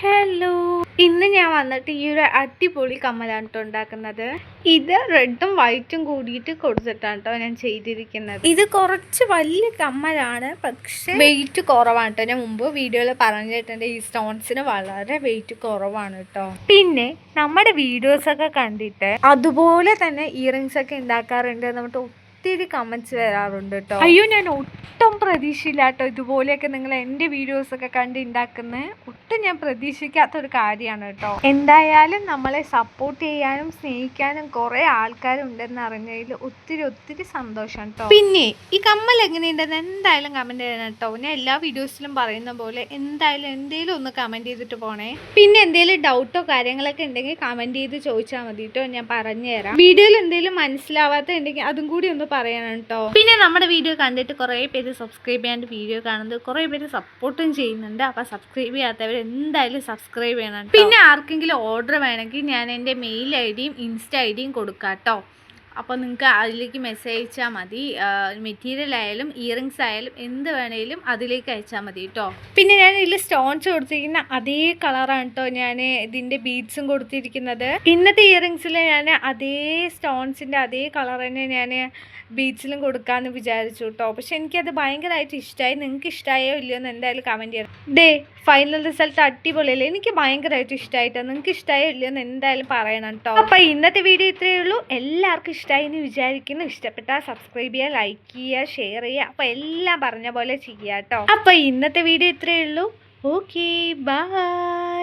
Hello, ഇന്ന് ഞാൻ വന്നിട്ട് ഈ ഒരു അടിപൊളി കമ്മലാണ് കേട്ടോ ഉണ്ടാക്കുന്നത്. ഇത് റെഡും വൈറ്റും കൂടിയിട്ട് കൊടുത്തിട്ടാണ് കേട്ടോ ഞാൻ ചെയ്തിരിക്കുന്നത്. ഇത് കുറച്ച് വലിയ കമ്മലാണ്, പക്ഷേ വെയിറ്റ് കുറവാണ് കേട്ടോ. ഞാൻ മുമ്പ് വീഡിയോയിൽ പറഞ്ഞിട്ടുണ്ട് ഈ സ്റ്റോൺസിന് വളരെ വെയിറ്റ് കുറവാണ് കേട്ടോ. പിന്നെ നമ്മുടെ വീഡിയോസൊക്കെ കണ്ടിട്ട് അതുപോലെ തന്നെ ഇയറിങ്സ് ഒക്കെ ഉണ്ടാക്കാറുണ്ട് എന്നിട്ട് ഒത്തിരി കമൻറ്റ്സ് വരാറുണ്ട് കേട്ടോ. അയ്യോ, ഞാൻ ഒട്ടും പ്രതീക്ഷയില്ല കേട്ടോ ഇതുപോലെയൊക്കെ നിങ്ങൾ എൻ്റെ വീഡിയോസൊക്കെ കണ്ട് ഉണ്ടാക്കുന്നത്. ഒട്ടും ഞാൻ പ്രതീക്ഷിക്കാത്തൊരു കാര്യമാണ് കേട്ടോ. എന്തായാലും നമ്മളെ സപ്പോർട്ട് ചെയ്യാനും സ്നേഹിക്കാനും കുറേ ആൾക്കാരുണ്ടെന്ന് അറിഞ്ഞതിൽ ഒത്തിരി ഒത്തിരി സന്തോഷം കേട്ടോ. പിന്നെ ഈ കമ്മൽ എങ്ങനെയുണ്ടെന്ന് എന്തായാലും കമൻറ്റ് ചെയ്യണം കേട്ടോ. ഞാൻ എല്ലാ വീഡിയോസിലും പറയുന്ന പോലെ എന്തായാലും എന്തെങ്കിലും ഒന്ന് കമൻറ്റ് ചെയ്തിട്ട് പോണേ. പിന്നെ എന്തെങ്കിലും ഡൗട്ടോ കാര്യങ്ങളൊക്കെ ഉണ്ടെങ്കിൽ കമൻറ്റ് ചെയ്ത് ചോദിച്ചാൽ മതി കേട്ടോ, ഞാൻ പറഞ്ഞു തരാം. വീഡിയോയിൽ എന്തെങ്കിലും മനസ്സിലാവാത്ത ഉണ്ടെങ്കിൽ അതും കൂടി ഒന്ന് പറയണം കേട്ടോ. പിന്നെ നമ്മുടെ വീഡിയോ കണ്ടിട്ട് കുറേ പേര് സബ്സ്ക്രൈബ് ചെയ്യാണ്ട് വീഡിയോ കാണുന്നത്, കുറേ പേര് സപ്പോർട്ടും ചെയ്യുന്നുണ്ട്. അപ്പോൾ സബ്സ്ക്രൈബ് ചെയ്യാത്തവർ എന്തായാലും സബ്സ്ക്രൈബ് ചെയ്യണം. പിന്നെ ആർക്കെങ്കിലും ഓർഡർ വേണമെങ്കിൽ ഞാൻ എൻ്റെ മെയിൽ ഐഡിയും ഇൻസ്റ്റ ഐഡിയും കൊടുക്കാം കേട്ടോ. അപ്പോൾ നിങ്ങൾക്ക് അതിലേക്ക് മെസ്സേജ് അയച്ചാൽ മതി. മെറ്റീരിയൽ ആയാലും ഇയറിങ്സ് ആയാലും എന്ത് വേണേലും അതിലേക്ക് അയച്ചാൽ മതി കേട്ടോ. പിന്നെ ഞാൻ ഇതിൽ സ്റ്റോൺസ് കൊടുത്തിരിക്കുന്ന അതേ കളറാണ് കേട്ടോ ഞാൻ ഇതിൻ്റെ ബീഡ്സും കൊടുത്തിരിക്കുന്നത്. ഇന്നത്തെ ഇയറിങ്സിൽ ഞാൻ അതേ സ്റ്റോൺസിൻ്റെ അതേ കളർ തന്നെ ഞാൻ ബീഡ്സിലും കൊടുക്കാമെന്ന് വിചാരിച്ചു കേട്ടോ. പക്ഷെ എനിക്കത് ഭയങ്കരമായിട്ട് ഇഷ്ടമായി. നിങ്ങൾക്ക് ഇഷ്ടമായോ ഇല്ലയോ എന്ന് എന്തായാലും കമൻറ്റ് ചെയ്യണം. ഫൈനൽ റിസൾട്ട് അടിപൊളിയല്ലേ? എനിക്ക് ഭയങ്കരമായിട്ട് ഇഷ്ടമായിട്ടോ. നിങ്ങൾക്ക് ഇഷ്ടമായോ ഇല്ലയോ എന്ന് എന്തായാലും പറയണം കേട്ടോ. അപ്പോൾ ഇന്നത്തെ വീഡിയോ ഇത്രയേ ഉള്ളൂ. എല്ലാവർക്കും ഇഷ്ടമായി എന്ന് വിചാരിക്കുന്നു. ഇഷ്ടപ്പെട്ടാൽ സബ്സ്ക്രൈബ് ചെയ്യുക, ലൈക്ക് ചെയ്യുക, ഷെയർ ചെയ്യുക. അപ്പോൾ എല്ലാം പറഞ്ഞ പോലെ ചെയ്യുക കേട്ടോ. അപ്പോൾ ഇന്നത്തെ വീഡിയോ ഇത്രയേ ഉള്ളൂ. Okay, by.